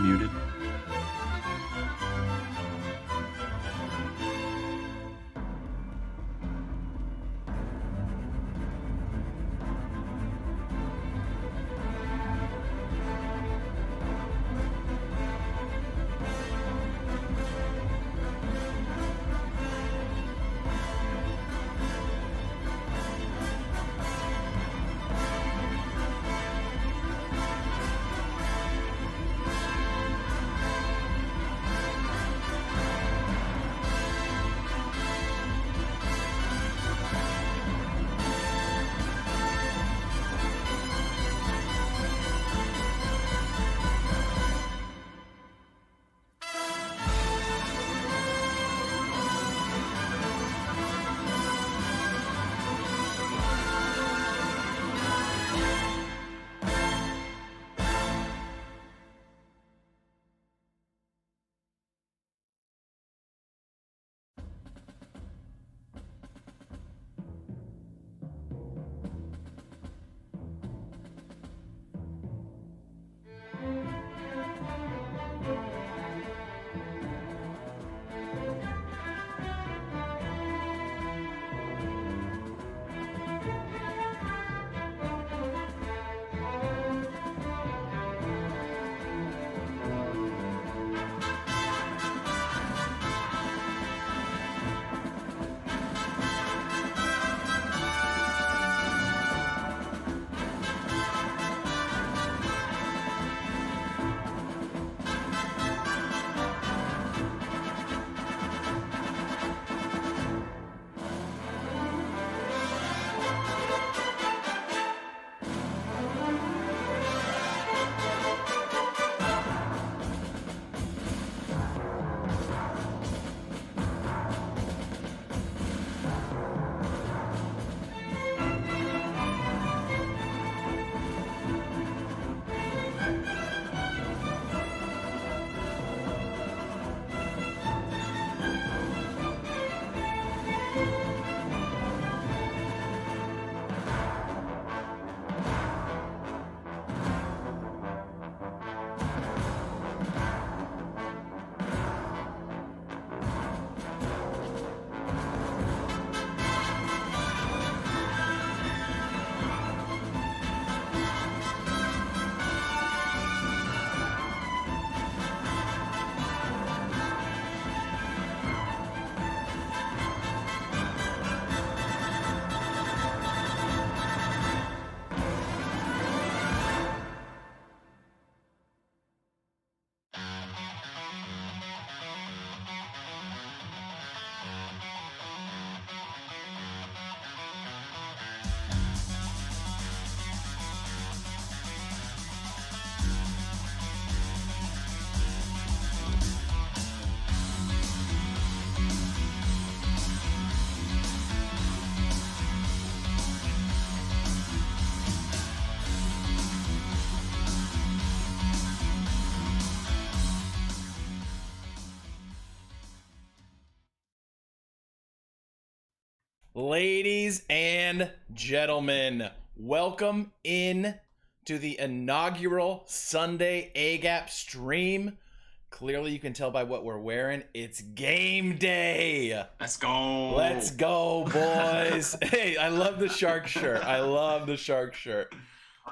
muted? Ladies and gentlemen, welcome in to the inaugural Sunday A-Gap stream. Clearly you can tell by what we're wearing, it's game day. Let's go. Let's go, boys. Hey, I love the shark shirt. I love the shark shirt.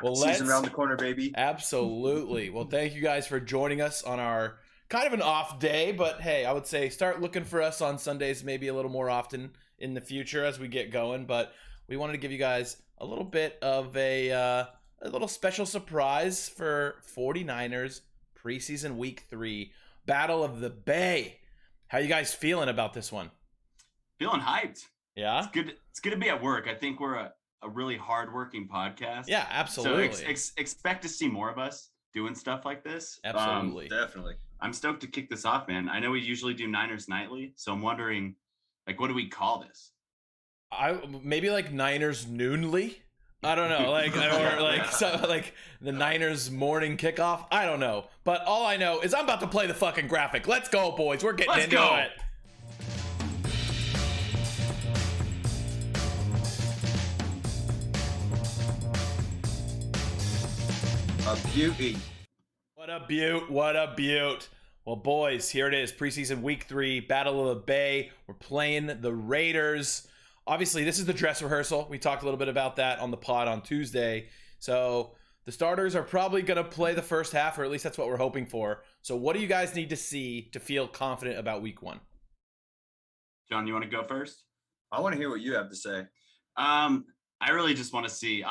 Well, season around the corner, baby. Absolutely. Well, thank you guys for joining us on our kind of an off day, but hey, I would say start looking for us on Sundays maybe a little more often in the future as we get going. But we wanted to give you guys a little bit of a little special surprise for 49ers preseason week 3 Battle of the Bay. How you guys feeling about this one? Feeling hyped. Yeah? It's good to be at work. I think we're a really hardworking podcast. Yeah, absolutely. So expect to see more of us doing stuff like this. Absolutely. Definitely. I'm stoked to kick this off, man. I know we usually do Niners Nightly, so I'm wondering, like, what do we call this? Maybe like Niners Noonly. I don't know, like the Niners morning kickoff. I don't know, but all I know is I'm about to play the fucking graphic. Let's go, boys. We're getting into it. A beauty. a beaut. What a beaut. Well, boys, here it is. Preseason week 3, Battle of the Bay. We're playing the Raiders. Obviously, this is the dress rehearsal. We talked a little bit about that on the pod on Tuesday. So the starters are probably going to play the first half, or at least that's what we're hoping for. So what do you guys need to see to feel confident about week 1? John, you want to go first? I want to hear what you have to say. I really just want to see,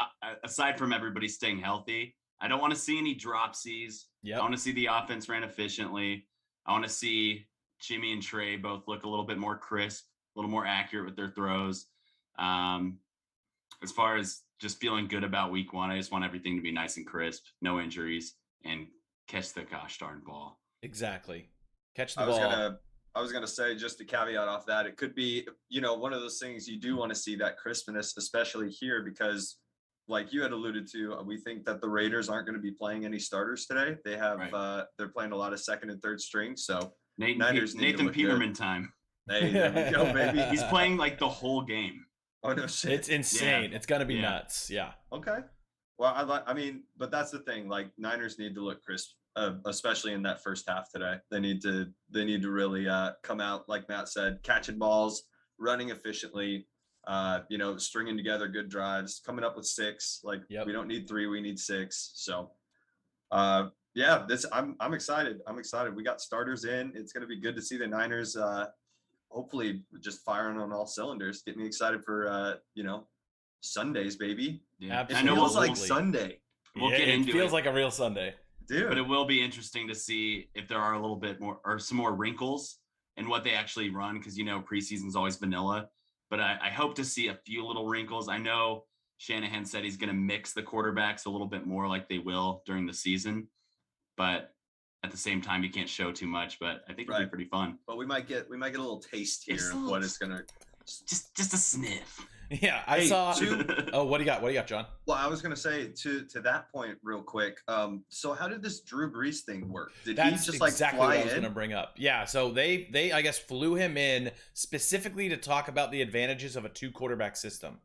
aside from everybody staying healthy, I don't want to see any dropsies. Yep. I want to see the offense ran efficiently. I want to see Jimmy and Trey both look a little bit more crisp, a little more accurate with their throws. As far as just feeling good about week 1, I just want everything to be nice and crisp, no injuries, and catch the gosh darn ball. Exactly. Catch the ball. I was gonna say, just to caveat off that, it could be, one of those things you do want to see, that crispness, especially here, because like you had alluded to, we think that the Raiders aren't going to be playing any starters today. They have they're playing a lot of second and third string. So Nathan Peterman time. Hey, there we go, baby. He's playing like the whole game. Oh no shit! It's insane. Yeah. It's gonna be nuts. Yeah. Okay. Well, but that's the thing. Like, Niners need to look crisp, especially in that first half today. They need to really come out, like Matt said, catching balls, running efficiently, stringing together good drives, coming up with 6. Like, we don't need 3, we need 6. So, I'm excited. I'm excited. We got starters in. It's going to be good to see the Niners, hopefully just firing on all cylinders. Get me excited for, Sundays, baby. Yeah, it feels like Sunday. We'll get into it. Feels like a real Sunday. Dude. But it will be interesting to see if there are a little bit more or some more wrinkles in what they actually run, because preseason's always vanilla. But I hope to see a few little wrinkles. I know Shanahan said he's going to mix the quarterbacks a little bit more like they will during the season. But at the same time, you can't show too much. But I think it'll be pretty fun. But we might get a little taste here of what it's going to. Just a sniff. Yeah, I saw. Oh, what do you got? What do you got, John? Well, I was going to say to that point real quick. So how did this Drew Brees thing work? Did he just exactly fly what in? I was going to bring up. Yeah, so they I guess flew him in specifically to talk about the advantages of a 2-quarterback system.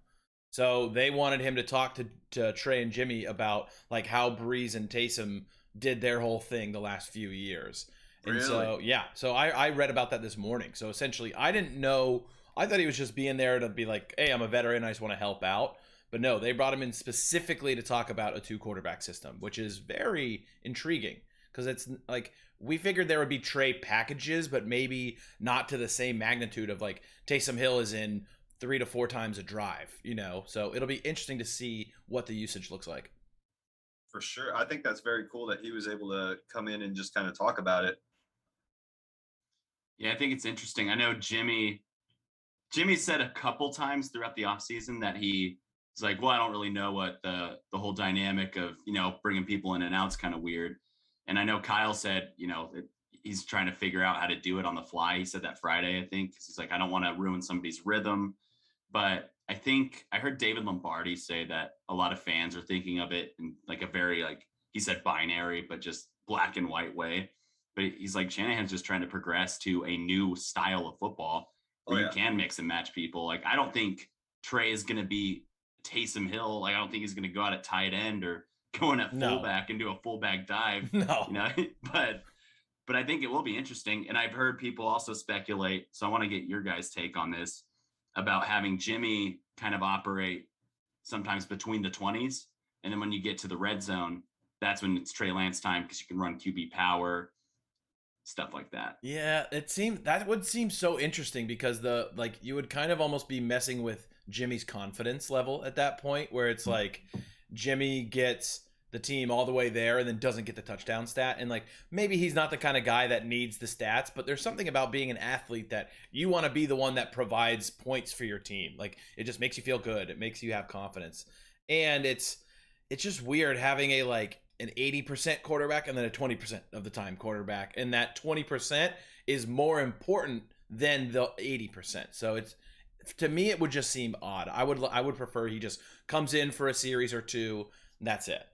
So they wanted him to talk to Trey and Jimmy about like how Brees and Taysom did their whole thing the last few years. And really? So I read about that this morning. So essentially, I didn't know. I thought he was just being there to be like, hey, I'm a veteran, I just want to help out. But no, they brought him in specifically to talk about a 2-quarterback system, which is very intriguing because it's like we figured there would be Trey packages, but maybe not to the same magnitude of like Taysom Hill is in 3 to 4 times a drive, So it'll be interesting to see what the usage looks like. For sure. I think that's very cool that he was able to come in and just kind of talk about it. Yeah, I think it's interesting. I know Jimmy said a couple times throughout the offseason that he's like, well, I don't really know what the whole dynamic of, bringing people in and out's kind of weird. And I know Kyle said, he's trying to figure out how to do it on the fly. He said that Friday, I think, 'cause he's like, I don't want to ruin somebody's rhythm. But I think I heard David Lombardi say that a lot of fans are thinking of it in like a very, like he said, binary, but just black and white way. But he's like, Shanahan's just trying to progress to a new style of football where you can mix and match people. Like, I don't think Trey is going to be Taysom Hill. Like, I don't think he's going to go out at tight end or going at fullback and do a fullback dive. No. But I think it will be interesting. And I've heard people also speculate, so I want to get your guys' take on this, about having Jimmy kind of operate sometimes between the 20s. And then when you get to the red zone, that's when it's Trey Lance time because you can run QB power, stuff like that. Yeah, that would seem so interesting because you would kind of almost be messing with Jimmy's confidence level at that point, where it's like Jimmy gets the team all the way there and then doesn't get the touchdown stat, and like maybe he's not the kind of guy that needs the stats, but there's something about being an athlete that you want to be the one that provides points for your team. Like, it just makes you feel good, it makes you have confidence, and it's just weird having an 80% quarterback and then a 20% of the time quarterback. And that 20% is more important than the 80%. So to me, it would just seem odd. I would prefer he just comes in for a series or 2. And that's it.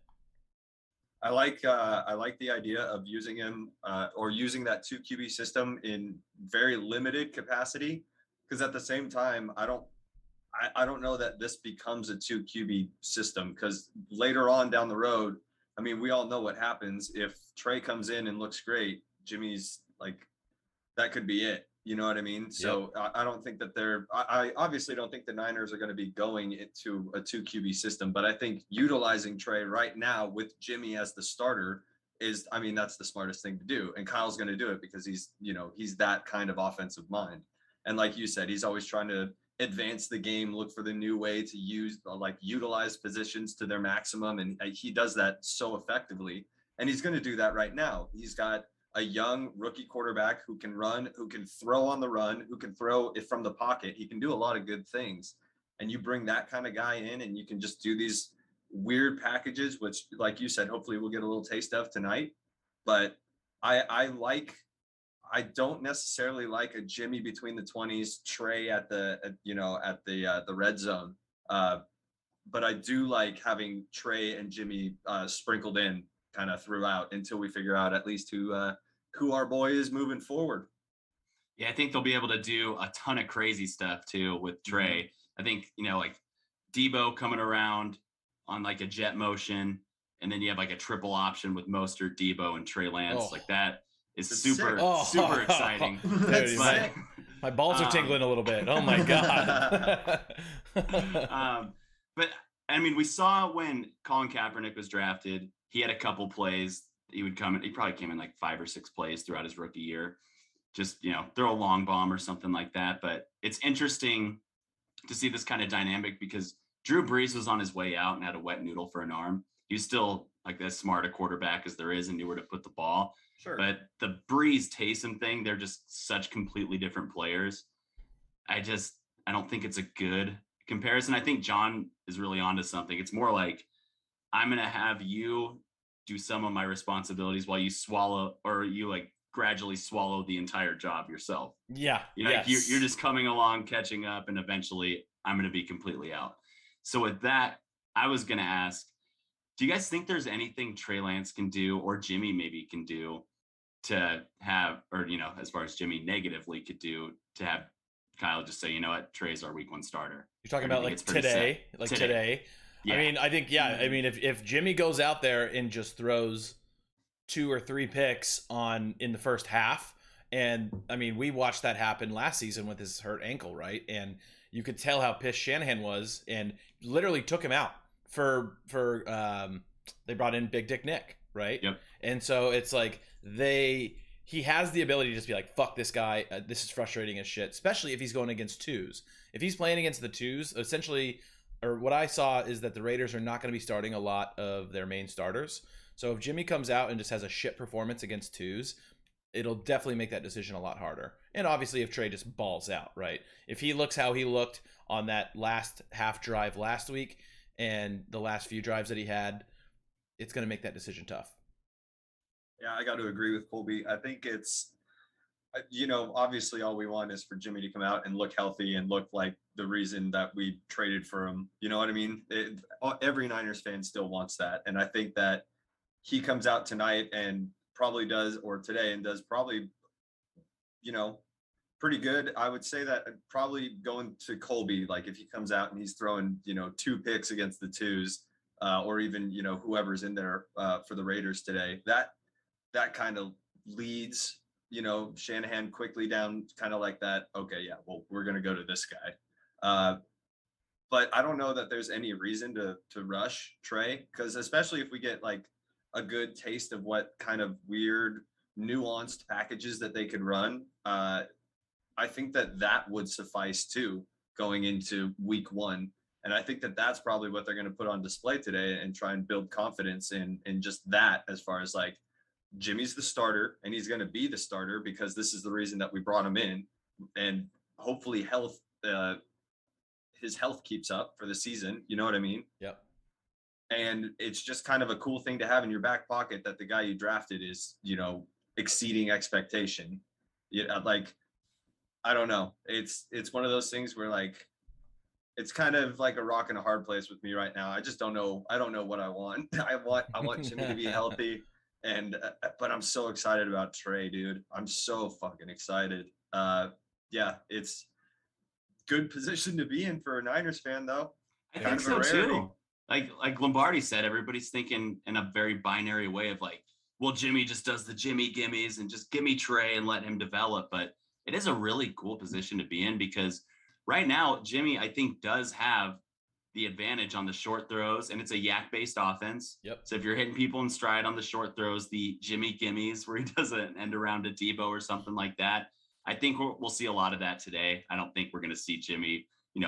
I like the idea of using him or using that 2 QB system in very limited capacity. Because at the same time, I don't know that this becomes a 2 QB system, because later on down the road, I mean, we all know what happens if Trey comes in and looks great. Jimmy's like, that could be it. You know what I mean? So I don't think that I obviously don't think the Niners are going to be going into a 2 QB system, but I think utilizing Trey right now with Jimmy as the starter is, I mean, that's the smartest thing to do. And Kyle's going to do it because he's that kind of offensive mind. And like you said, he's always trying to advance the game, look for the new way to utilize positions to their maximum. And he does that so effectively. And he's going to do that right now. He's got a young rookie quarterback who can run, who can throw on the run, who can throw it from the pocket. He can do a lot of good things. And you bring that kind of guy in and you can just do these weird packages, which, like you said, hopefully we'll get a little taste of tonight. But I don't necessarily like a Jimmy between the 20s, Trey at the red zone. But I do like having Trey and Jimmy sprinkled in kind of throughout until we figure out at least who our boy is moving forward. Yeah, I think they'll be able to do a ton of crazy stuff too with Trey. Mm-hmm. I think, like Debo coming around on like a jet motion, and then you have like a triple option with Mostert, Debo, and Trey Lance. Like that is super exciting. Dude, my balls are tingling a little bit. Oh my God. But I mean, we saw when Colin Kaepernick was drafted, he had a couple plays. He probably came in like 5 or 6 plays throughout his rookie year. Just, throw a long bomb or something like that. But it's interesting to see this kind of dynamic because Drew Brees was on his way out and had a wet noodle for an arm. He was still like as smart a quarterback as there is and knew where to put the ball. Sure. But the Brees Taysom thing, they're just such completely different players. I don't think it's a good comparison. I think John is really onto something. It's more like, I'm going to have you do some of my responsibilities while you like gradually swallow the entire job yourself. Yeah. Like you're just coming along, catching up, and eventually I'm going to be completely out. So with that, I was going to ask, do you guys think there's anything Trey Lance can do or Jimmy maybe can do to have, or, as far as Jimmy negatively could do to have Kyle just say, you know what, Trey's our week 1 starter? You're talking about like today, today. Yeah. I mean, I think, I mean, if Jimmy goes out there and just throws 2 or 3 picks in the first half, and I mean, we watched that happen last season with his hurt ankle, right? And you could tell how pissed Shanahan was and literally took him out for they brought in Big Dick Nick, right? Yep. And so it's like he has the ability to just be like, fuck this guy. This is frustrating as shit, especially if he's going against 2s. If he's playing against the 2s, essentially, or what I saw is that the Raiders are not going to be starting a lot of their main starters. So if Jimmy comes out and just has a shit performance against 2s, it'll definitely make that decision a lot harder. And obviously if Trey just balls out, right? If he looks how he looked on that last half drive last week and the last few drives that he had, it's going to make that decision tough. Yeah, I got to agree with Colby. I think it's, obviously all we want is for Jimmy to come out and look healthy and look like the reason that we traded for him. You know what I mean? Every Niners fan still wants that. And I think that he comes out tonight and probably does, or today, and does probably, pretty good. I would say that probably going to Colby, like if he comes out and he's throwing, 2 picks against the 2s, or even, whoever's in there for the Raiders today, that kind of leads, Shanahan quickly down kind of like that. Okay, yeah, well, we're going to go to this guy. But I don't know that there's any reason to rush Trey, because especially if we get like a good taste of what kind of weird nuanced packages that they could run, I think that would suffice too going into week 1. And I think that that's probably what they're going to put on display today and try and build confidence in just that, as far as like, Jimmy's the starter and he's going to be the starter because this is the reason that we brought him in, and hopefully his health keeps up for the season. You know what I mean? Yep. And it's just kind of a cool thing to have in your back pocket that the guy you drafted is, exceeding expectation. Like, I don't know. It's one of those things where like, it's kind of like a rock and a hard place with me right now. I just don't know. I don't know what I want. I want Jimmy to be healthy. But I'm so excited about Trey, dude. I'm so fucking excited. Yeah, it's good position to be in for a Niners fan, though. I think so too. like Lombardi said, everybody's thinking in a very binary way of like, well, Jimmy just does the Jimmy gimmies and just gimme Trey and let him develop. But it is a really cool position to be in because right now, Jimmy, I think, does have the advantage on the short throws, and it's a yak-based offense. Yep. So if you're hitting people in stride on the short throws, the Jimmy gimmies where he does an end around to Debo or something like that, I think we'll see a lot of that today. I don't think we're going to see Jimmy,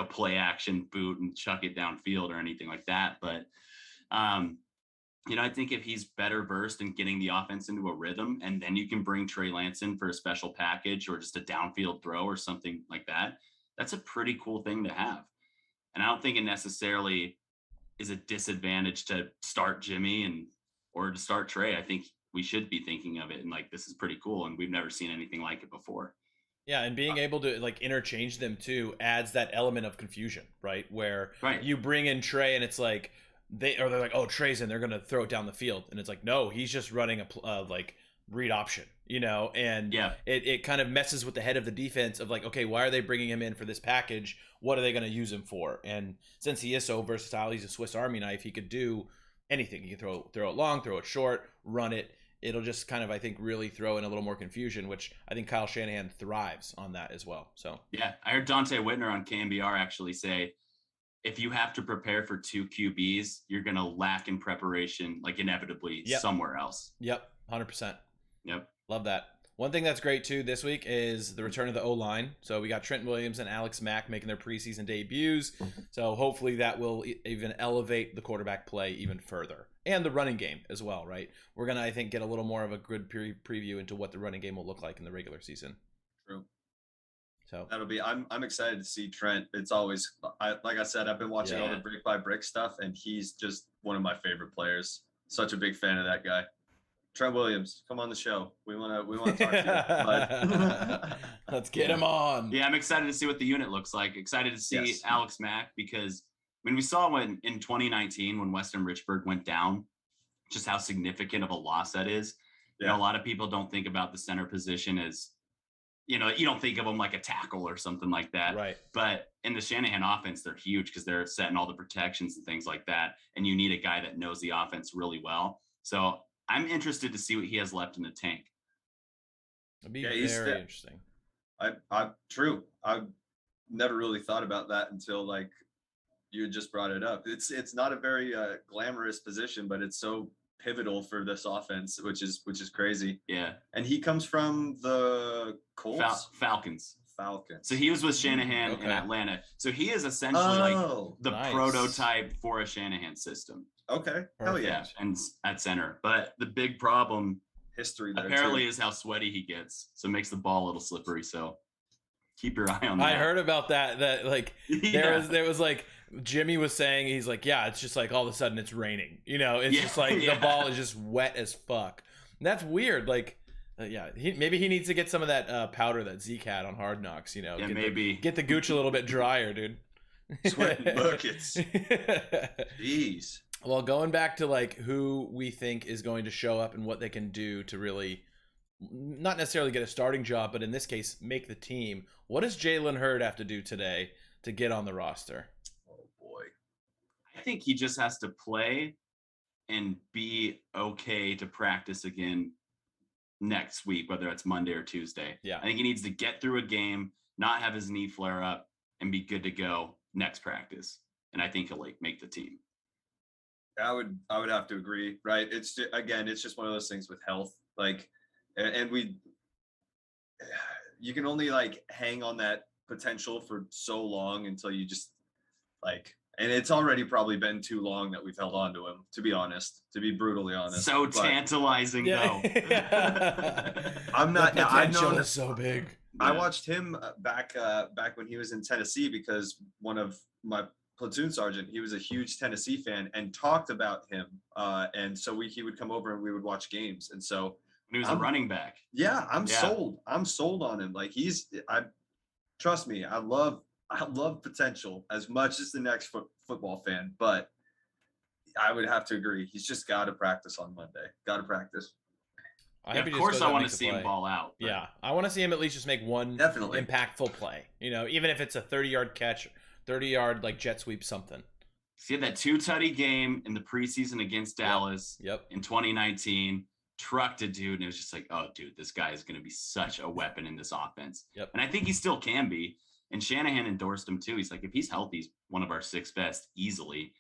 play action, boot, and chuck it downfield or anything like that. But, I think if he's better versed in getting the offense into a rhythm, and then you can bring Trey Lance in for a special package or just a downfield throw or something like that, that's a pretty cool thing to have. And I don't think it necessarily is a disadvantage to start Jimmy or to start Trey. I think we should be thinking of it and like, this is pretty cool. And we've never seen anything like it before. Yeah, and being able to like interchange them too adds that element of confusion, right? Where you bring in Trey and it's like they're like, oh, Trey's in, they're gonna throw it down the field, and it's like, no, he's just running a like read option, and it kind of messes with the head of the defense of like, okay, why are they bringing him in for this package? What are they going to use him for? And since he is so versatile, he's a Swiss Army knife. He could do anything. He can throw it long, throw it short, run it. It'll just kind of, I think, really throw in a little more confusion, which I think Kyle Shanahan thrives on that as well. So yeah, I heard Dante Whitner on KNBR actually say, if you have to prepare for two QBs, you're going to lack in preparation, like inevitably somewhere else. Yep, 100%. Yep. Love that. One thing that's great too this week is the return of the O-line. So we got Trent Williams and Alex Mack making their preseason debuts. So hopefully that will even elevate the quarterback play even further. And the running game as well, right? We're going to, I think, get a little more of a good preview into what the running game will look like in the regular season. True. So that'll be, I'm excited to see Trent. It's always, like I said, I've been watching all the brick by brick stuff, and he's just one of my favorite players. Such a big fan of that guy. Trent Williams, come on the show. We want to talk to you. Let's get him on. Yeah, I'm excited to see what the unit looks like. Excited to see Alex Mack because when we saw when in 2019 when Weston Richburg went down, just how significant of a loss that is. A lot of people don't think about the center position as, you don't think of them like a tackle or something like that. Right. But in the Shanahan offense, they're huge because they're setting all the protections and things like that. And you need a guy that knows the offense really well. So I'm interested to see what he has left in the tank. It'd be very interesting. True. I've never really thought about that until like you just brought it up. It's not a very glamorous position, but it's so pivotal for this offense, which is crazy. Yeah. And he comes from the Colts? Falcons. So he was with Shanahan in Atlanta. So he is essentially the prototype for a Shanahan system. Okay. Hell yeah. And at center. But the big problem history there apparently is how sweaty he gets. So it makes the ball a little slippery. So keep your eye on that. I heard about that like there was like Jimmy was saying, he's like, yeah, it's just like all of a sudden it's raining. It's just like the ball is just wet as fuck. And that's weird. Like maybe he needs to get some of that powder that Zeke had on Hard Knocks, get the gooch a little bit drier, dude. Sweating buckets. Jeez. Well, going back to like who we think is going to show up and what they can do to really not necessarily get a starting job, but in this case, make the team. What does Jalen Hurd have to do today to get on the roster? Oh boy. I think he just has to play and be okay to practice again next week, whether it's Monday or Tuesday. Yeah. I think he needs to get through a game, not have his knee flare up, and be good to go next practice. And I think he'll make the team. I would have to agree, right? It's just one of those things with health, like, and you can only like hang on that potential for so long until you just like, and it's already probably been too long that we've held on to him, to be brutally honest. So tantalizing though. I'm not, the potential is so big. I watched him back when he was in Tennessee because one of my platoon sergeant, he was a huge Tennessee fan and talked about him. And so he would come over and we would watch games. And so he was a running back. Yeah, I'm sold. I'm sold on him. Like trust me, I love potential as much as the next football fan, but I would have to agree. He's just got to practice on Monday. Got to prpractice. Of course, I want to see him ball out. But... Yeah, I want to see him at least just make one impactful play. Even if it's a 30-yard catch, 30-yard like jet sweep, something. he had that 2-tutty game in the preseason against Dallas Yep. in 2019, trucked a dude, and it was just like, oh, dude, this guy is going to be such a weapon in this offense. Yep. And I think he still can be. And Shanahan endorsed him too. He's like, if he's healthy, he's one of our 6 best easily.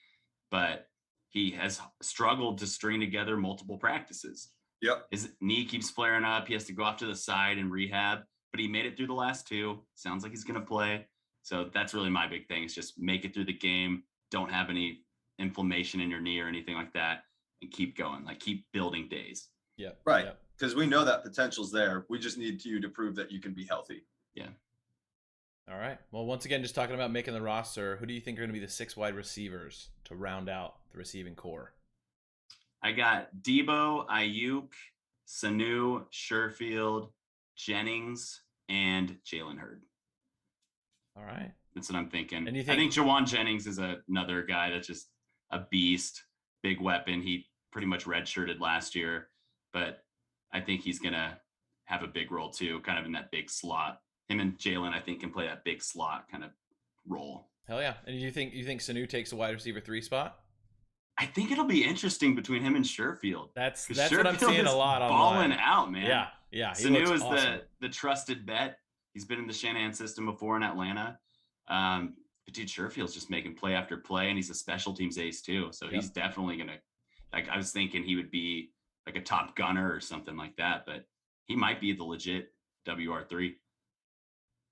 But he has struggled to string together multiple practices. Yep. His knee keeps flaring up. He has to go off to the side and rehab, but he made it through the last 2. Sounds like he's going to play. So that's really my big thing, is just make it through the game. Don't have any inflammation in your knee or anything like that, and keep going. Like, keep building days. Yeah. Right. Because we know that potential's there. We just need you to prove that you can be healthy. Yeah. All right. Well, once again, just talking about making the roster, who do you think are going to be the 6 wide receivers to round out the receiving core? I got Debo, Ayuk, Sanu, Sherfield, Jennings, and Jalen Hurd. All right. That's what I'm thinking. And you I think Jawan Jennings is another guy that's just a beast, big weapon. He pretty much redshirted last year, but I think he's going to have a big role too, kind of in that big slot. Him and Jalen, I think, can play that big slot kind of role. Hell yeah. And you think Sanu takes the wide receiver 3 spot? I think it'll be interesting between him and Sherfield. That's Sherfield what I'm seeing a lot balling online. out, man. Yeah. Yeah. Sanu is awesome. the trusted bet. He's been in the Shanahan system before in Atlanta. But dude, Sherfield's just making play after play, and he's a special teams ace too. So he's definitely gonna, like, I was thinking he would be like a top gunner or something like that, but he might be the legit WR3.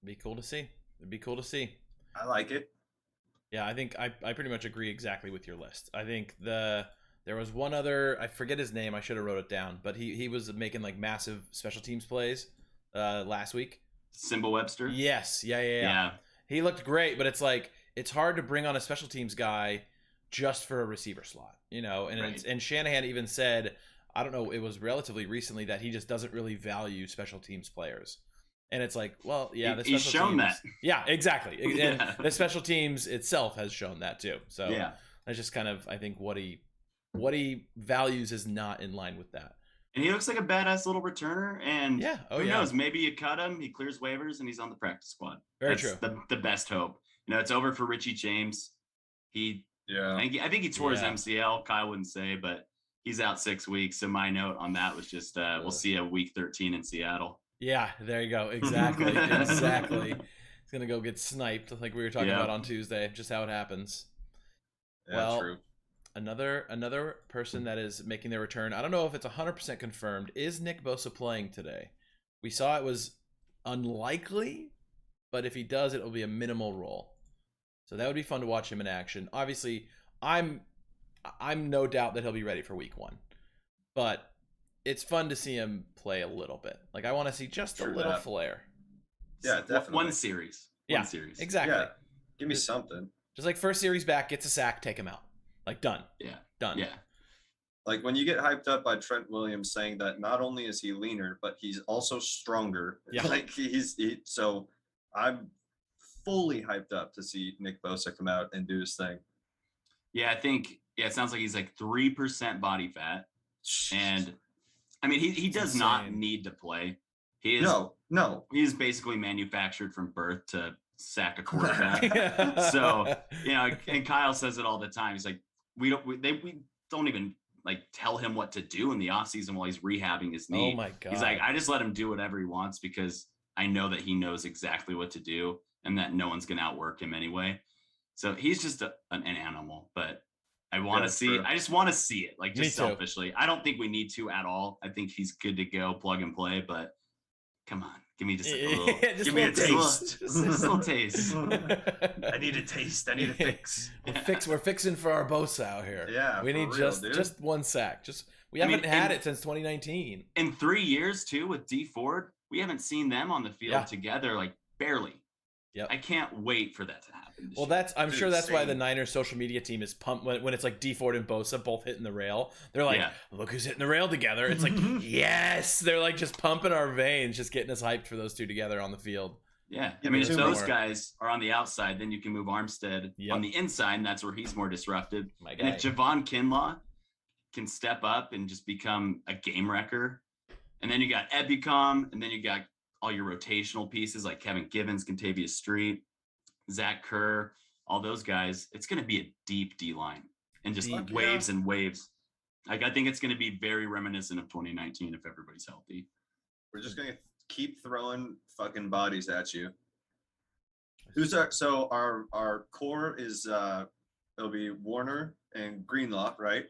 Be cool to see. It'd be cool to see. I like it. Yeah, I think I pretty much agree exactly with your list. I think there was one other, I forget his name, I should have wrote it down, but he was making like massive special teams plays last week. Simba Webster. Yes. Yeah. He looked great, but it's like, it's hard to bring on a special teams guy just for a receiver slot, you know? And Right. and Shanahan even said, I don't know, it was relatively recently, that he just doesn't really value special teams players. And it's like, well, yeah, the special he's shown teams, that. Yeah, exactly. And Yeah. the special teams itself has shown that too. So Yeah. that's just kind of, I think what he values is not in line with that. And he looks like a badass little returner. And who yeah. knows? Maybe you cut him, he clears waivers, and he's on the practice squad. Very That's true. The best hope. You know, it's over for Richie James. I think he tore his MCL. Kyle wouldn't say, but he's out 6 weeks. So my note on that was just we'll see a week 13 in Seattle. Yeah, there you go. Exactly. Exactly. He's gonna go get sniped, like we were talking about on Tuesday. Just how it happens. Yeah, well, true. Another person that is making their return, I don't know if it's 100% confirmed, is Nick Bosa playing today. We saw it was unlikely, but if he does, it will be a minimal role. So that would be fun to watch him in action. Obviously, I'm no doubt that he'll be ready for week 1. But it's fun to see him play a little bit. Like, I want to see just a little flair. Yeah, definitely. One series. One series. Exactly. Yeah. Give me something. Just like first series back, gets a sack, take him out. Like, done. Yeah. Done. Yeah. Like, when you get hyped up by Trent Williams saying that not only is he leaner, but he's also stronger. Yeah. Like, so I'm fully hyped up to see Nick Bosa come out and do his thing. Yeah, I think, it sounds like he's like 3% body fat. And I mean, he does not need to play. He is no. He's basically manufactured from birth to sack a quarterback. So, you know, and Kyle says it all the time. He's like, we don't even like tell him what to do in the offseason while he's rehabbing his knee. Oh my God. He's like, I just let him do whatever he wants because I know that he knows exactly what to do and that no one's going to outwork him anyway. So he's just an animal, but I want to see, I just want to see it, like, just selfishly. I don't think we need to at all. I think he's good to go, plug and play, but come on, give me just a little, give me a taste. Just a little taste. I need a taste. I need a fix. We're fixing for our Bosa out here. Yeah, we need just one sack. We haven't had it since 2019. In 3 years too, with D Ford, we haven't seen them on the field together, like, barely. Yep. I can't wait for that to happen. Well, I'm sure that's why the Niners social media team is pumped when it's like D Ford and Bosa both hitting the rail. They're like, look who's hitting the rail together. It's like, yes, they're like just pumping our veins, just getting us hyped for those two together on the field. Yeah, I mean, if those guys are on the outside, then you can move Armstead on the inside, and that's where he's more disruptive. And if Javon Kinlaw can step up and just become a game wrecker, and then you got Ebicom, and then you got all your rotational pieces like Kevin Givens, Contavious Street, Zach Kerr. all those guys, it's going to be a deep D line and just Deep. waves and waves. Like, I think it's going to be very reminiscent of 2019 if everybody's healthy. We're just gonna keep throwing fucking bodies at you. Our core is it'll be Warner and Greenlaw, right?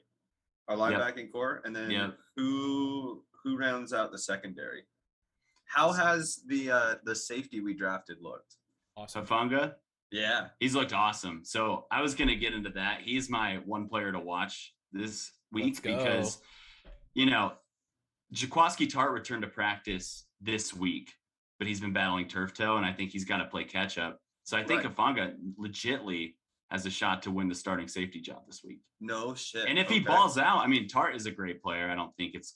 Our linebacking core, and then who rounds out the secondary? How has the safety we drafted looked? Awesome. Hufanga, Yeah, he's looked awesome. So I was gonna get into that. He's my one player to watch this week because, you know, Jaquaski Tart returned to practice this week, but he's been battling turf toe, and I think he's got to play catch up. So I think Hufanga legitly has a shot to win the starting safety job this week. No shit. And if he balls out, I mean, Tart is a great player. I don't think it's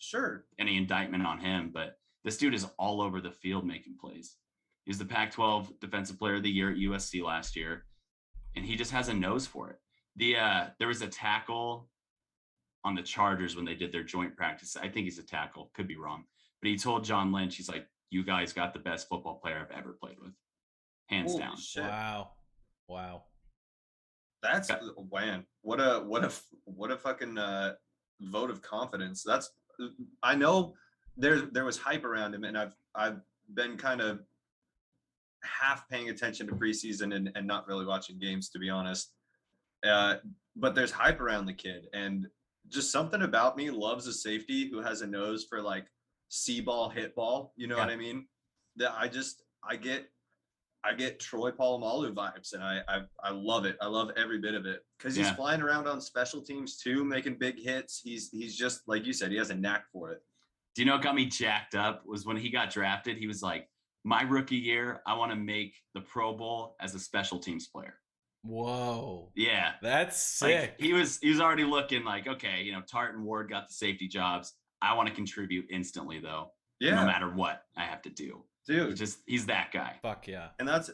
any indictment on him, but this dude is all over the field making plays. He was the Pac-12 Defensive Player of the Year at USC last year, and he just has a nose for it. There was a tackle on the Chargers when they did their joint practice. I think he's a tackle, could be wrong, but he told John Lynch, he's like, "You guys got the best football player I've ever played with, hands Holy down." Shit. Wow. That's man. What a fucking vote of confidence. I know there was hype around him, and I've been kind of half paying attention to preseason and not really watching games, to be honest. But there's hype around the kid, and just something about me loves a safety who has a nose for like see ball, hit ball. You know what I mean? That I get Troy Polamalu vibes, and I love it. I love every bit of it because he's flying around on special teams too, making big hits. He's just like you said, he has a knack for it. Do you know what got me jacked up was when he got drafted? He was like, "My rookie year, I want to make the Pro Bowl as a special teams player." Whoa. Yeah. That's sick. Like, he was already looking like, okay, you know, Tart and Ward got the safety jobs. I want to contribute instantly though. Yeah. No matter what I have to do. Dude. He's that guy. Fuck yeah. And that's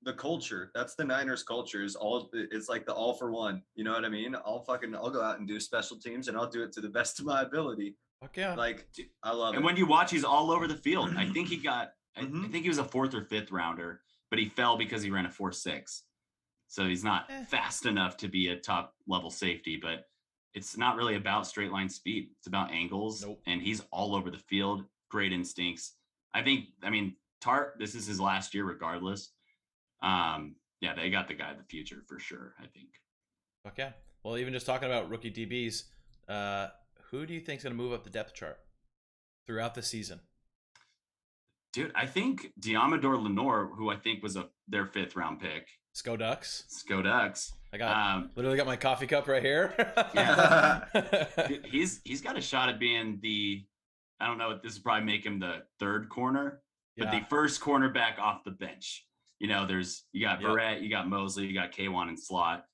the culture. That's the Niners culture. It's like the all for one. You know what I mean? I'll go out and do special teams, and I'll do it to the best of my ability. Fuck yeah. Like, I love it. And when you watch, he's all over the field. I think I think he was a 4th or 5th rounder, but he fell because he ran a 4.6. So he's not fast enough to be a top level safety, but it's not really about straight line speed. It's about angles. And he's all over the field. Great instincts. I mean, Tart, this is his last year regardless. They got the guy of the future for sure, I think. Okay. Well, even just talking about rookie DBs, who do you think is going to move up the depth chart throughout the season? Dude, I think Diamador Lenore, who I think was their 5th round pick. Sko Ducks. I literally got my coffee cup right here. Yeah. Dude, he's got a shot at being I don't know, this would probably make him the 3rd corner, but the first cornerback off the bench. You know, you got Barrett, you got Mosley, you got K1 and slot.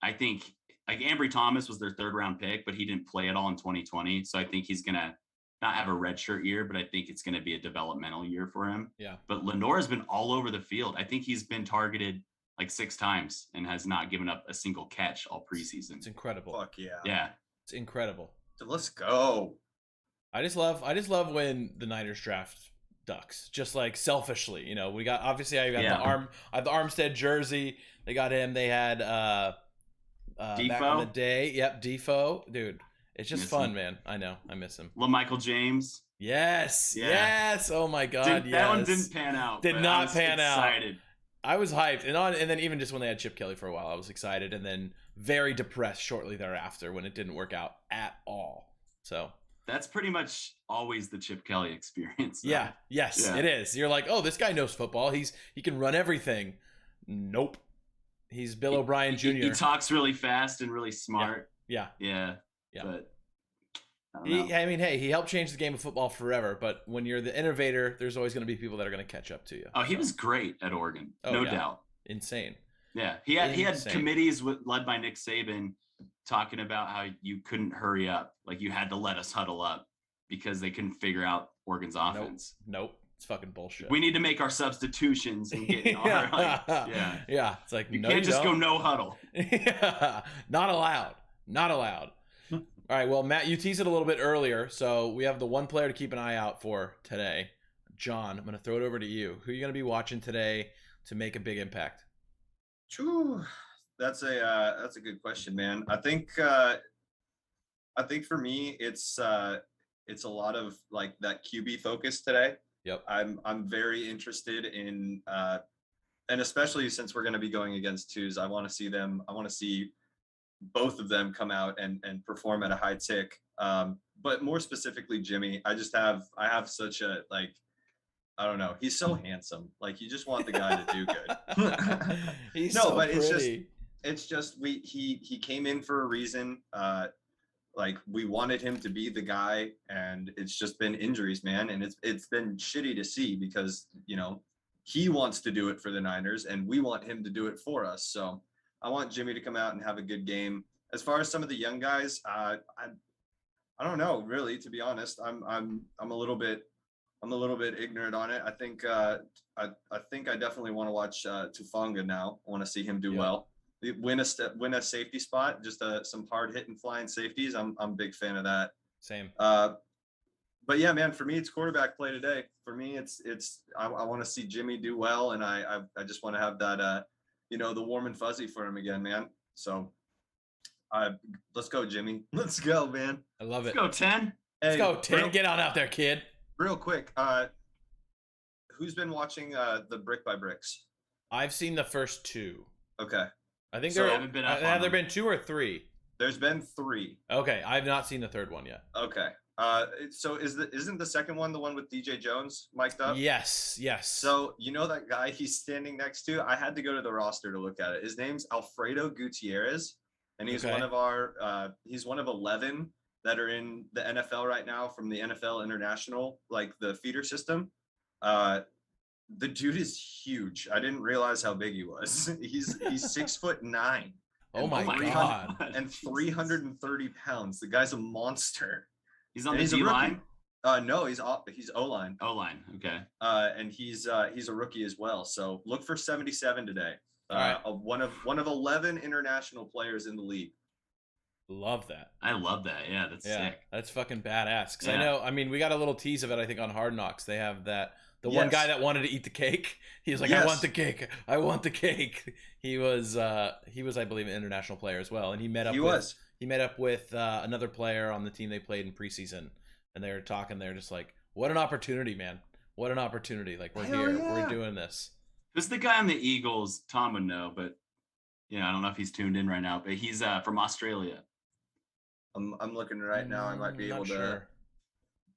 I think like Ambry Thomas was their 3rd round pick, but he didn't play at all in 2020. So I think he's going to not have a redshirt year, but I think it's going to be a developmental year for him. Yeah. But Lenore has been all over the field. I think he's been targeted like 6 times and has not given up a single catch all preseason. It's incredible. Fuck yeah. Yeah. It's incredible. So let's go. I just love when the Niners draft Ducks, just like selfishly, you know. I got the Armstead jersey. They got him. They had Defoe. Back in the day. Yep, Defoe. Dude, it's just fun, man. I know. I miss him. LaMichael James. Yes. Yeah. Yes. Oh my God. That one didn't pan out. Did not pan excited. out. I was hyped, and then even just when they had Chip Kelly for a while, I was excited, and then very depressed shortly thereafter when it didn't work out at all. So that's pretty much always the Chip Kelly experience. Though. Yeah. Yes, it is. You're like, oh, this guy knows football. He can run everything. Nope. He's Bill O'Brien Jr. He talks really fast and really smart. Yeah. But he helped change the game of football forever. But when you're the innovator, there's always going to be people that are going to catch up to you. Oh, he was great at Oregon, no doubt. Insane. Yeah, he had committees led by Nick Saban talking about how you couldn't hurry up, like you had to let us huddle up because they couldn't figure out Oregon's offense. Nope. It's fucking bullshit. We need to make our substitutions and get yeah. It's like you can't just go no huddle. Yeah, not allowed. All right, well, Matt, you teased it a little bit earlier, so we have the one player to keep an eye out for today. John, I'm going to throw it over to you. Who are you going to be watching today to make a big impact? Phew, that's a good question, man. I think for me, it's a lot of like that QB focus today. Yep. I'm very interested in and especially since we're going to be going against twos, I want to see them. I want to see both of them come out and perform at a high tick. But more specifically, Jimmy, I have such a like I don't know. He's so handsome. Like you just want the guy to do good. He's No, so but pretty. it's just he came in for a reason. Like we wanted him to be the guy, and it's just been injuries, man, and it's been shitty to see because he wants to do it for the Niners, and we want him to do it for us. So I want Jimmy to come out and have a good game. As far as some of the young guys, I don't know really, to be honest. I'm a little bit ignorant on it. I think I definitely want to watch Tufanga now. I want to see him do well. Win a safety spot, just some hard hitting flying safeties. I'm a big fan of that. Same. But yeah, man, for me it's quarterback play today. For me it's I want to see Jimmy do well, and I just want to have that the warm and fuzzy for him again, man. So let's go, Jimmy. Let's go, man. I love it. Let's go 10. Let's go 10. Get on out there, kid. Real quick, who's been watching the Brick by Bricks? I've seen the first two. Okay. I think So- have there been 2 or 3? There's been 3. Okay, I've not seen the third one yet. Okay. So isn't the second one the one with DJ Jones mic'd up? Yes. So you know that guy he's standing next to? I had to go to the roster to look at it. His name's Alfredo Gutierrez, and he's Okay. one of our he's one of 11 that are in the NFL right now from the NFL International, like the feeder system. The dude is huge. I didn't realize how big he was. He's 6'9". Oh my 300 god. And 330 pounds. The guy's a monster. He's on And the he's a D rookie. line. No, he's O-line. O-line. Okay. And he's a rookie as well. So look for 77 today. All right. One of 11 international players in the league. Love that. I love that. Yeah, that's sick. That's fucking badass. 'Cause I Yeah. know, I mean, we got a little tease of it, I think, on Hard Knocks. They have that. The one Yes. guy that wanted to eat the cake, he was like, Yes. I want the cake. I want the cake. He was, I believe, an international player as well. And he met up with another player on the team they played in preseason. And they were talking, they're just like, what an opportunity, man. What an opportunity. Like, we're Hell here. yeah. We're doing this. Who's the guy on the Eagles? Tom would know, but I don't know if he's tuned in right now, but he's from Australia. I'm looking right now. I might be Not able to. sure.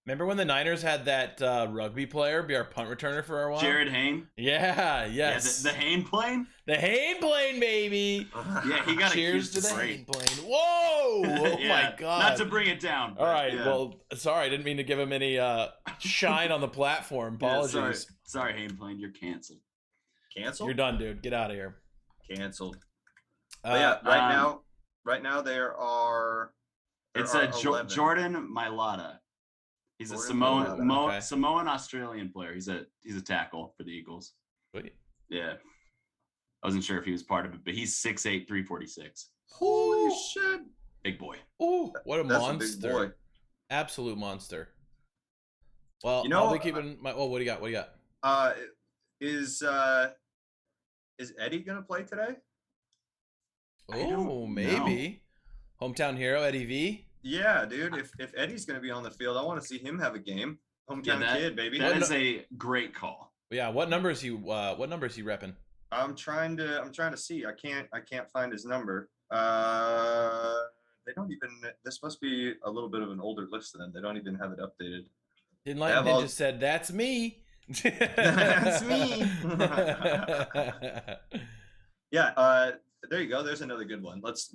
Remember when the Niners had that rugby player be our punt returner for a while? Jared Hayne. Yeah, yes. Yeah, the Hayne plane. The Hayne plane, baby. Yeah, he got Cheers to accused the of Hayne rape. plane. Whoa! Oh Yeah, my god. Not to bring it down. All but right. yeah. Well, sorry, I didn't mean to give him any shine on the platform. Apologies. Yeah, sorry, Hayne plane. You're canceled. Cancel? You're done, dude. Get out of here. Canceled. But yeah, right now there are. It's are a 11. Jordan Mailata. He's a Jordan Mailata, okay. Samoan Australian player. He's a tackle for the Eagles. Sweet. Yeah. I wasn't sure if he was part of it, but he's 6'8", 346. Holy shit! Big boy. Ooh, what a That's monster. a big boy. Absolute monster. Well, You know, I'll be keeping my. Oh, what do you got? What do you got? Is Eddie gonna play today? I don't Oh, maybe. Hometown hero Eddie V. Yeah, dude. If Eddie's gonna be on the field, I want to see him have a game. Hometown kid, baby. That is a great call. Yeah, what number is he repping? I'm trying to see. I can't find his number. They don't even. This must be a little bit of an older list then. They don't even have it updated. Enlightened Ninja said, "That's me." That's me. Yeah. There you go. There's another good one. Let's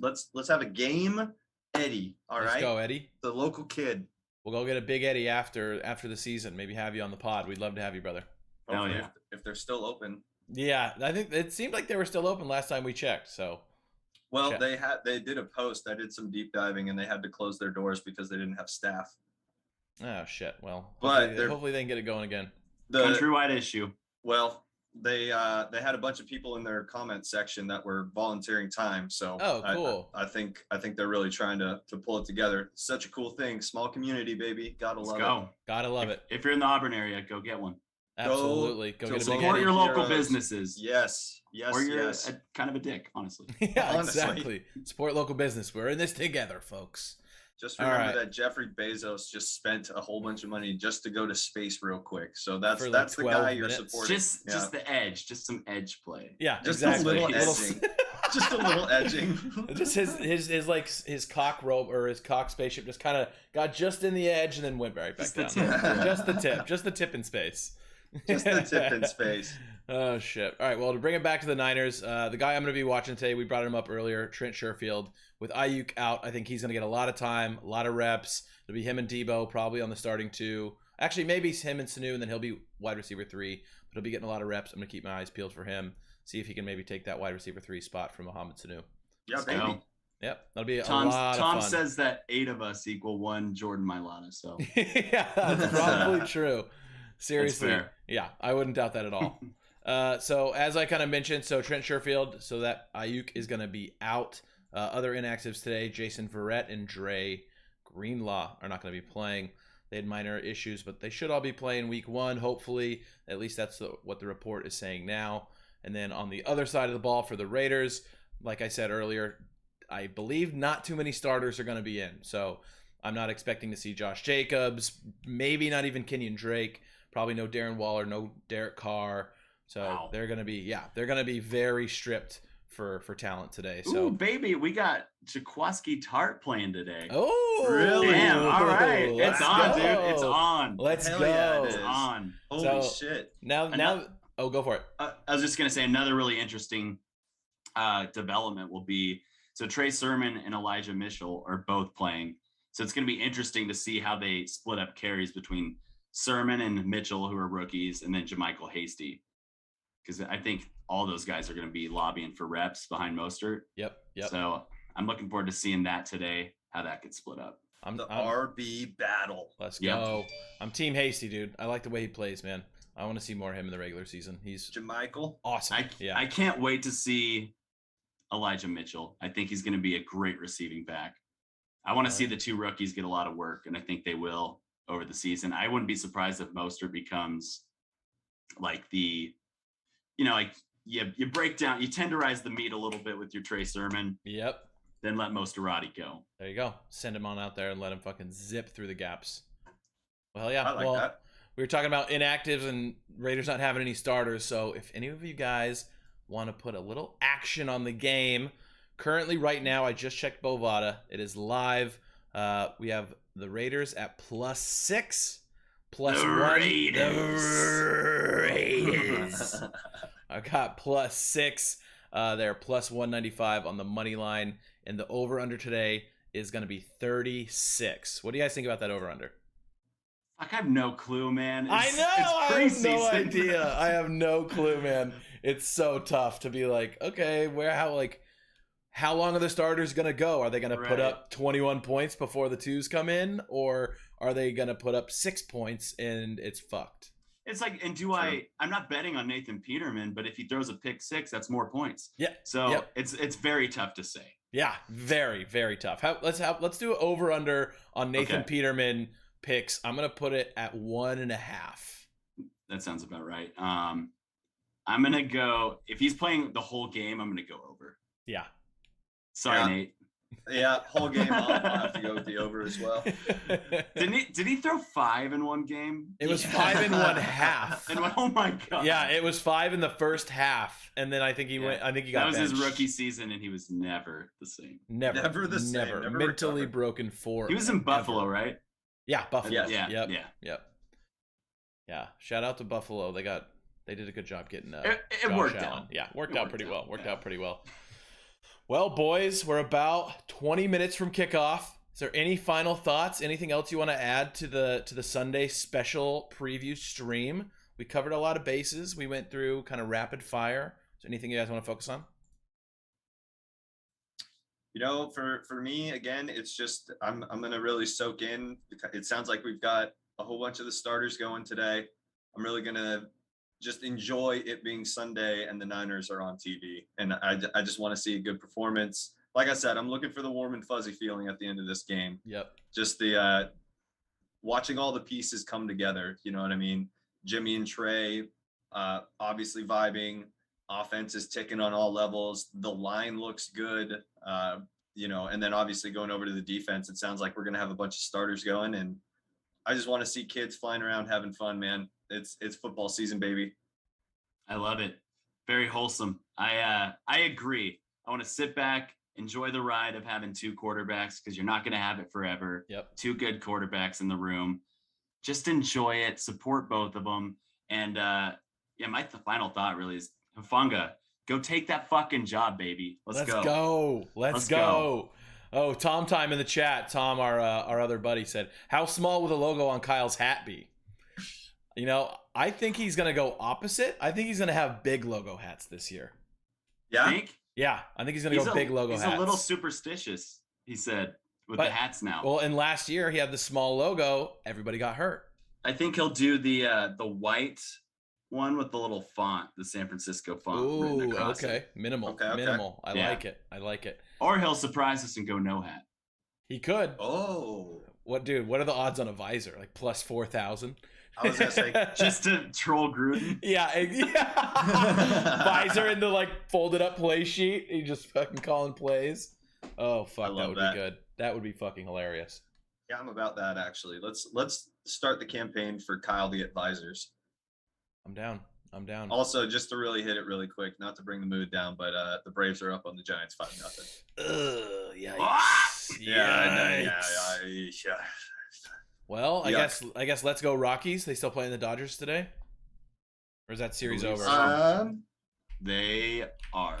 have a game, Eddie. All Let's right. go, Eddie. The local kid. We'll go get a big Eddie after the season. Maybe have you on the pod. We'd love to have you, brother. Hell Hopefully, yeah. if they're still open. Yeah, I think it seemed like they were still open last time we checked. So, Well, they did a post. I did some deep diving, and they had to close their doors because they didn't have staff. oh shit. Well, But hopefully they can get it going again. Countrywide issue. Well, they had a bunch of people in their comment section that were volunteering time. So Oh, cool. I think they're really trying to pull it together. Such a cool thing. Small community, baby. Gotta Let's love go. it. Gotta love it. If you're in the Auburn area, go get one. Absolutely. Go to get a big Support Eddie. your local Heroes. businesses. Yes, Or you're yes. kind of a dick, honestly. Yeah, Honestly. exactly. Support local business. We're in this together, folks. Just All remember right. that Jeffrey Bezos just spent a whole bunch of money just to go to space real quick. So that's For like that's the 12 guy you're minutes. supporting. Just the edge, just some edge play. Yeah, Just exactly. a little Little- edging. Just a little edging. just his like his cock rope or his cock spaceship just kind of got just in the edge and then went right back Just down. the tip. Just the tip in space. Just the tip in space. Oh shit! All right, well, to bring it back to the Niners, the guy I'm going to be watching today, we brought him up earlier, Trent Sherfield. With Ayuk out, I think he's going to get a lot of time, a lot of reps. It'll be him and Debo probably on the starting 2. Actually, maybe it's him and Sanu, and then he'll be wide receiver 3. But he'll be getting a lot of reps. I'm going to keep my eyes peeled for him. See if he can maybe take that wide receiver 3 spot from Mohamed Sanu. Yeah, baby. So, Yep, that'll be a Tom lot of fun. says that 8 of us equal 1 Jordan Mailata. So Yeah, that's probably true. Seriously, fair. yeah, I wouldn't doubt that at all. So as I kind of mentioned, so Trent Sherfield, so that Ayuk is going to be out. Other inactives today, Jason Verrett and Dre Greenlaw are not going to be playing. They had minor issues, but they should all be playing week 1, hopefully. At least that's what the report is saying now. And then on the other side of the ball for the Raiders, like I said earlier, I believe not too many starters are going to be in. So I'm not expecting to see Josh Jacobs, maybe not even Kenyon Drake, probably no Darren Waller, no Derek Carr. So Wow. they're going to be very stripped for talent today. So ooh, baby, we got Jaquaski Tart playing today. oh, Really? Damn, all right. Let's It's on, go. dude. It's on. Let's Hell go. yeah, it It's is. on. Holy So- shit. Now, oh, go for it. I was just going to say another really interesting development will be, so Trey Sermon and Elijah Mitchell are both playing. So it's going to be interesting to see how they split up carries between Sermon and Mitchell, who are rookies, and then JaMychal Hasty. Because I think all those guys are going to be lobbying for reps behind Mostert. Yep. So I'm looking forward to seeing that today, how that gets split up. The RB battle. Let's Yep. go. I'm Team Hasty, dude. I like the way he plays, man. I want to see more of him in the regular season. He's JaMychal. awesome. I can't wait to see Elijah Mitchell. I think he's going to be a great receiving back. I want to see the 2 rookies get a lot of work, and I think they will over the season. I wouldn't be surprised if Mostert becomes like the, like you break down, you tenderize the meat a little bit with your Trey Sermon, Yep. then let Mosterati go. There you go. Send him on out there and let him fucking zip through the gaps. Well, yeah. I like that. We were talking about inactives and Raiders not having any starters. So if any of you guys want to put a little action on the game, currently right now, I just checked Bovada. It is live. We have the Raiders at +6, +1. The Raiders. I got +6. They're +195 on the money line, and the over/under today is going to be 36. What do you guys think about that over/under? Like, I have no clue, man. I know. I It's have no preseason. idea. I have no clue, man. It's so tough to be like, okay, how long are the starters going to go? Are they going to put Right. up 21 points before the 2s come in, or are they going to put up 6 points and it's fucked? It's like, and True. I'm not betting on Nathan Peterman, but if he throws a pick 6, that's more points. Yeah. So Yep. it's very tough to say. Yeah, very, very tough. Let's do an over/under on Nathan Okay. Peterman picks. I'm gonna put it at 1.5. That sounds about right. I'm gonna go, if he's playing the whole game, I'm gonna go over. Yeah. Sorry, Yeah. Nate. Yeah, whole game. I'll have to go with the over as well. Did he throw 5 in one game? It was 5 and 1/2. And oh my god. Yeah, it was 5 in the first half, and then I think he Yeah. went. I think he got That was his benched. rookie season, and he was never the same. Never the same, never mentally recovered. broken for. He was in Buffalo, right? Yeah, Buffalo. Yes. Yeah. Yep. Yeah. Yeah. Shout out to Buffalo. They did a good job getting It Josh worked Allen. out. Yeah, worked It out worked pretty out, well. Worked yeah. out pretty well. Well, boys, we're about 20 minutes from kickoff. Is there any final thoughts? Anything else you want to add to the Sunday special preview stream? We covered a lot of bases. We went through kind of rapid fire. Is there anything you guys want to focus on? For me, again, it's just I'm gonna really soak in. It sounds like we've got a whole bunch of the starters going today. I'm really gonna just enjoy it being Sunday and the Niners are on TV, and I just want to see a good performance. Like I said, I'm looking for the warm and fuzzy feeling at the end of this game. Yep. Just the watching all the pieces come together. You know what I mean? Jimmy and Trey, obviously vibing. Offense is ticking on all levels. The line looks good. And then obviously going over to the defense, it sounds like we're going to have a bunch of starters going. And I just want to see kids flying around having fun, man. It's football season, baby. I love it. Very wholesome. I agree. I want to sit back, enjoy the ride of having two quarterbacks because you're not going to have it forever. Yep. Two good quarterbacks in the room. Just enjoy it. Support both of them. And my final thought really is Hufanga, go take that fucking job, baby. Let's go. Let's go. Oh, Tom Time in the chat. Tom, our other buddy, said, "How small will the logo on Kyle's hat be?" I think he's gonna go opposite. I think he's gonna have big logo hats this year. Yeah. Yeah, I think he's gonna go big logo hats. He's a little superstitious, he said, with the hats now. Well, and last year he had the small logo. Everybody got hurt. I think he'll do the white one with the little font, the San Francisco font. Ooh, okay. Minimal. Okay. Minimal. I like it. Or he'll surprise us and go no hat. He could. Oh. What are the odds on a visor? Like plus 4,000? I was gonna say just to troll Gruden. Yeah. Visor in the folded up play sheet. He just fucking calling plays. Oh fuck, that would be good. That would be fucking hilarious. Yeah, I'm about that actually. Let's start the campaign for Kyle to get visors. I'm down. Also, just to really hit it really quick, not to bring the mood down, but the Braves are up on the Giants 5-0. Yikes. Yeah. Well, I guess let's go Rockies. They still playing the Dodgers today? Or is that series over? They are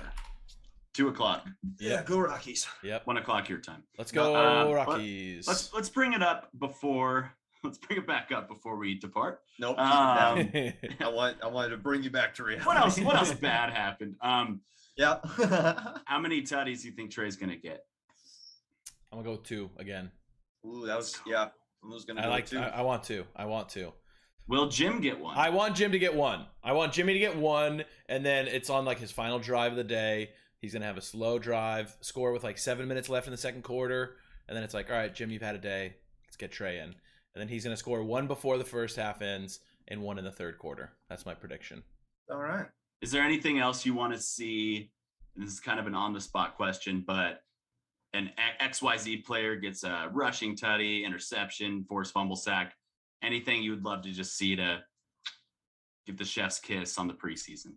2:00. Yeah, go Rockies. Yep. 1:00 your time. Let's go Rockies. Let's bring it up before. Let's bring it back up before we depart. Nope. I wanted to bring you back to reality. What else bad happened? Yeah. How many tutties do you think Trey's gonna get? I'm gonna go 2 again. Ooh, that was I was gonna go 2. I want to. Will Jim get one? I want Jim to get one. I want Jimmy to get one, and then it's on his final drive of the day. He's gonna have a slow drive, score with 7 minutes left in the second quarter, and then it's all right, Jim, you've had a day. Let's get Trey in. And then he's going to score one before the first half ends and one in the third quarter. That's my prediction. All right. Is there anything else you want to see? This is kind of an on-the-spot question, but an XYZ player gets a rushing tutty, interception, forced fumble sack. Anything you would love to just see to give the chef's kiss on the preseason?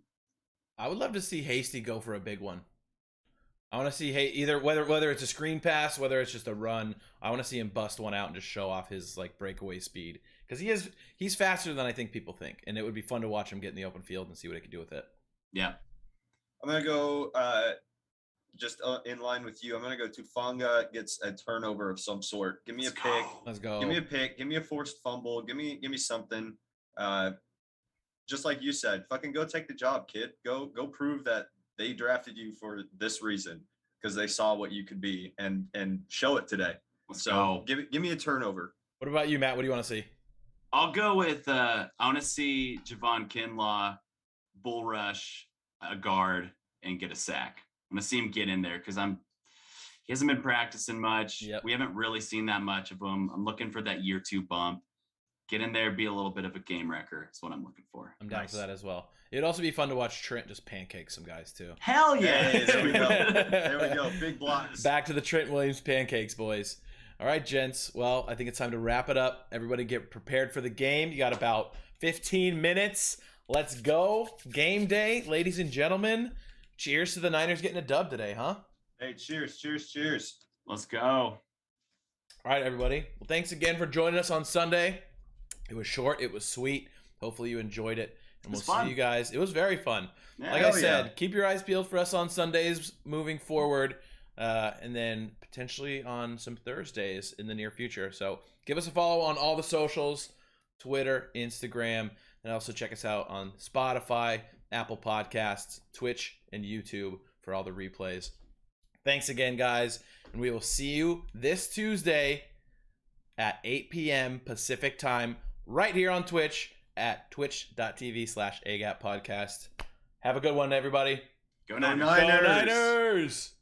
I would love to see Hasty go for a big one. I want to see either whether it's a screen pass, whether it's just a run. I want to see him bust one out and just show off his breakaway speed because he's faster than I think people think, and it would be fun to watch him get in the open field and see what he can do with it. Yeah, I'm gonna go just in line with you. I'm gonna go Tufanga gets a turnover of some sort. Give me a pick. Let's go. Give me a pick. Give me a forced fumble. Give me something. Just like you said, fucking go take the job, kid. Go prove that they drafted you for this reason because they saw what you could be and show it today. So give me a turnover. What about you, Matt? What do you want to see? I'll go with I want to see Javon Kinlaw bull rush a guard and get a sack. I'm gonna see him get in there because he hasn't been practicing much. Yep. We haven't really seen that much of him. I'm looking for that year 2 bump. Get in there, be a little bit of a game wrecker. That's what I'm looking for. I'm down for that as well. It'd also be fun to watch Trent just pancake some guys too. Hell yeah! Hey, there we go. There we go. Big blocks. Back to the Trent Williams pancakes, boys. All right, gents. Well, I think it's time to wrap it up. Everybody get prepared for the game. You got about 15 minutes. Let's go. Game day, ladies and gentlemen. Cheers to the Niners getting a dub today, huh? Hey, cheers. Let's go. All right, everybody. Well, thanks again for joining us on Sunday. It was short. It was sweet. Hopefully you enjoyed it. And we'll see you guys. It was very fun. Yeah, like I said, keep your eyes peeled for us on Sundays moving forward. And then potentially on some Thursdays in the near future. So give us a follow on all the socials, Twitter, Instagram, and also check us out on Spotify, Apple Podcasts, Twitch, and YouTube for all the replays. Thanks again, guys. And we will see you this Tuesday at 8 p.m. Pacific time right here on Twitch at twitch.tv/AGAPpodcast. Have a good one, everybody. Go Niners. Go Niners. Go Niners.